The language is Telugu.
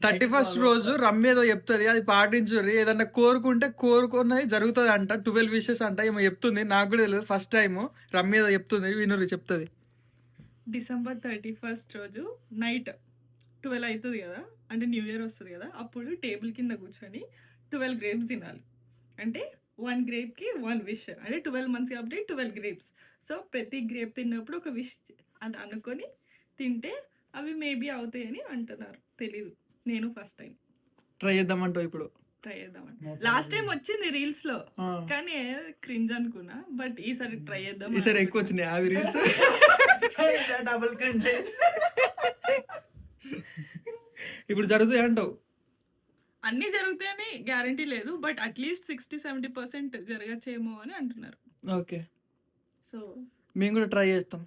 31st రోజు రమ్య ఏదో చెప్తుంది, అది పాటించుర్రి. ఏదన్నా కోరుకుంటే కోరుకున్నది జరుగుతుంది అంట. 12 విషెస్ అంట ఏమో చెప్తుంది, నాకు కూడా తెలియదు. ఫస్ట్ టైం రమ్య ఏదో చెప్తుంది, వినుర్రి చెప్తుంది. December 31st రోజు నైట్ 12 అవుతుంది కదా, అంటే న్యూ ఇయర్ వస్తుంది కదా, అప్పుడు టేబుల్ కింద కూర్చొని 12 గ్రేప్స్ తినాలి. అంటే 1 గ్రేప్కి 1 విష్, అంటే 12 మంత్స్ కాబట్టి 12 గ్రేప్స్. సో ప్రతి గ్రేప్ తిన్నప్పుడు ఒక విష్ అని అనుకొని తింటే అవి మేబీ అవుతాయని అంటున్నారు. తెలీదు, నేను ఫస్ట్ టైం ట్రై చేద్దామంటావు ఇప్పుడు? ట్రై చేద్దామని. లాస్ట్ టైం వచ్చింది రీల్స్ లో, కానీ క్రింజ్ అనుకున్నా. బట్ ఈసారి ట్రై చేద్దాం. ఈసారి ఎక్కువ వచ్చినాయి అవి రీల్స్. Double content. ఇప్పుడు జరుగుతాయి అంటావు? అన్ని జరుగుతాయని గ్యారంటీ లేదు, బట్ అట్లీస్ట్ 60-70% జరగచ్చేమో అని అంటున్నారు. ఓకే, సో మేము కూడా ట్రై చేస్తాం.